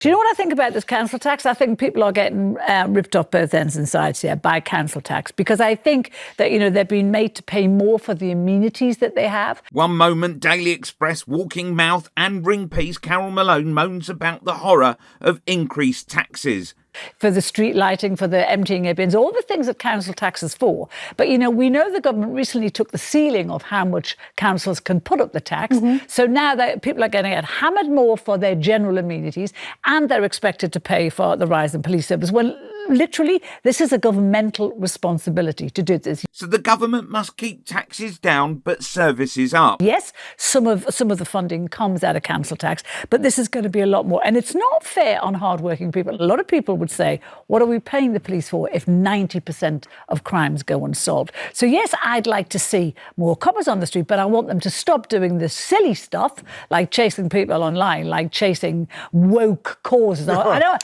Do you know what I think about this council tax? I think people are getting ripped off both ends in society here by council tax, because I think that, they're being made to pay more for the amenities that they have. One moment, Daily Express, Walking Mouth and Ring Piece, Carole Malone moans about the horror of increased taxes. For the street lighting, for the emptying of bins, all the things that council tax is for. But, we know the government recently took the ceiling of how much councils can put up the tax. So now that people are getting it hammered more for their general amenities, and they're expected to pay for the rise in police service. Well, literally, this is a governmental responsibility to do this. So the government must keep taxes down, but services up. Yes, some of the funding comes out of council tax, but this is going to be a lot more. And it's not fair on hardworking people. A lot of people would say, what are we paying the police for if 90% of crimes go unsolved? So yes, I'd like to see more coppers on the street, but I want them to stop doing this silly stuff, like chasing people online, like chasing woke causes. I know.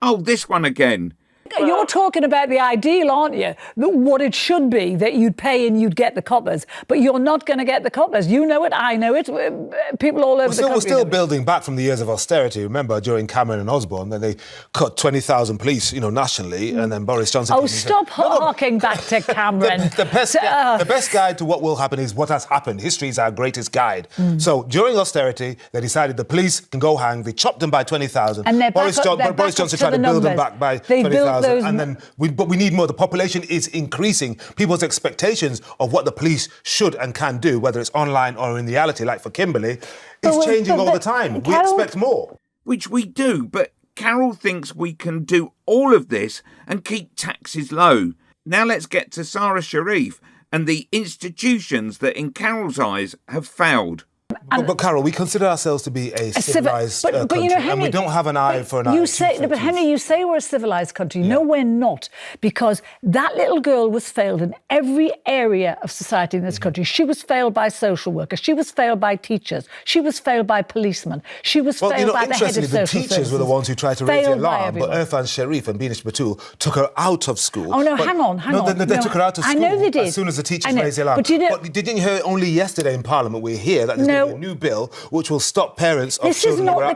Oh, this one again. You're talking about the ideal, aren't you? What it should be, that you'd pay and you'd get the coppers, but you're not going to get the coppers. You know it, I know it. People all over the country. We're still building back from the years of austerity. Remember, during Cameron and Osborne, then they cut 20,000 police, nationally, and then Boris Johnson... Oh, stop harking back to Cameron. The best guide to what will happen is what has happened. History is our greatest guide. So during austerity, they decided the police can go hang. They chopped them by 20,000. And Boris Johnson tried to build them back by 20,000. But we need more. The population is increasing. People's expectations of what the police should and can do, whether it's online or in reality, like for Kimberley, is changing all the time. We expect more. Which we do, but Carole thinks we can do all of this and keep taxes low. Now let's get to Sarah Sharif and the institutions that, in Carole's eyes, have failed. But Carole, we consider ourselves to be a civilised country, Henry, and we don't have an eye for an eye. But Henry, you say we're a civilised country. Yeah. No, we're not, because that little girl was failed in every area of society in this country. She was failed by social workers. She was failed by teachers. She was failed by policemen. She was failed by the head of social services. The teachers were the ones who tried to raise the alarm, but Irfan Sharif and Binish Batul took her out of school. Oh, no, hang on. They took her out of school. I know they did. As soon as the teachers raised the alarm. But didn't you hear only yesterday in Parliament, we hear that there's going to be a new bill which will stop parents of children who are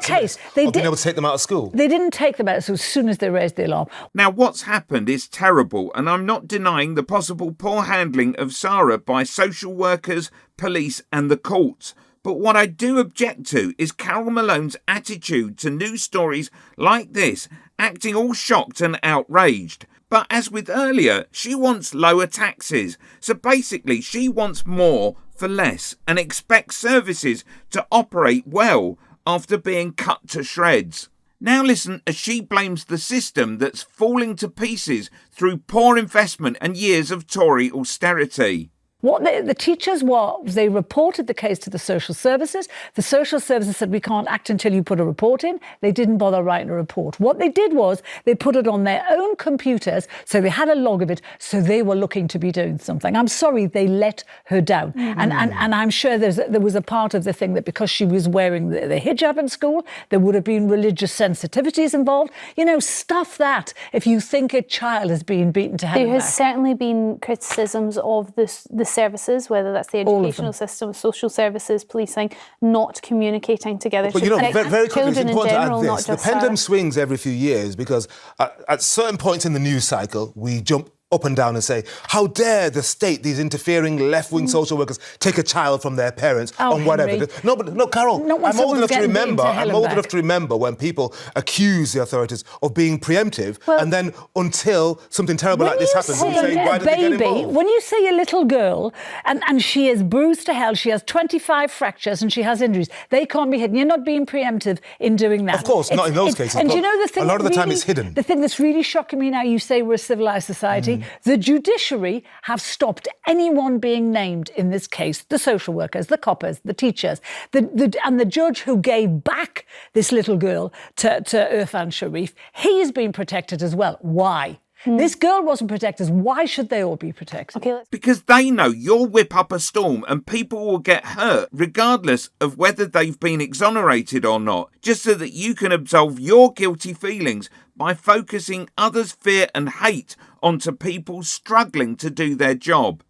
being able to take them out of school. They didn't take them out as soon as they raised the alarm. Now, what's happened is terrible, and I'm not denying the possible poor handling of Sarah by social workers, police and the courts. But what I do object to is Carole Malone's attitude to news stories like this, acting all shocked and outraged. But as with earlier, she wants lower taxes. So basically, she wants more for less and expects services to operate well after being cut to shreds. Now listen as she blames the system that's falling to pieces through poor investment and years of Tory austerity. What the teachers they reported the case to the social services. The social services said, we can't act until you put a report in. They didn't bother writing a report. What they did was they put it on their own computers, so they had a log of it, so they were looking to be doing something. I'm sorry, they let her down. And I'm sure there was a part of the thing that because she was wearing the hijab in school, there would have been religious sensitivities involved. Stuff that if you think a child is being beaten to hell. There has certainly been criticisms of the services, whether that's the educational system, social services, policing, not communicating together. But very quickly, it's important to add this. The pendulum swings every few years because at certain points in the news cycle, we jump up and down and say, how dare the state, these interfering left-wing social workers, take a child from their parents and whatever. Henry. No, Carole, I'm old enough to remember when people accuse the authorities of being preemptive, and then until something terrible like this happens, we say, why did they get involved? When you say a little girl and she is bruised to hell, she has 25 fractures and she has injuries, they can't be hidden. You're not being preemptive in doing that. Of course, not in those cases. And you know the thing, a lot of the time it's hidden. The thing that's really shocking me now, you say we're a civilised society. The judiciary have stopped anyone being named in this case, the social workers, the coppers, the teachers, and the judge who gave back this little girl to Irfan Sharif, he is being protected as well. Why? This girl wasn't protected. Why should they all be protected? Because they know you'll whip up a storm and people will get hurt regardless of whether they've been exonerated or not, just so that you can absolve your guilty feelings by focusing others' fear and hate onto people struggling to do their job.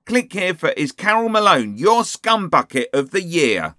Click here for Is Carole Malone your scumbucket of the year?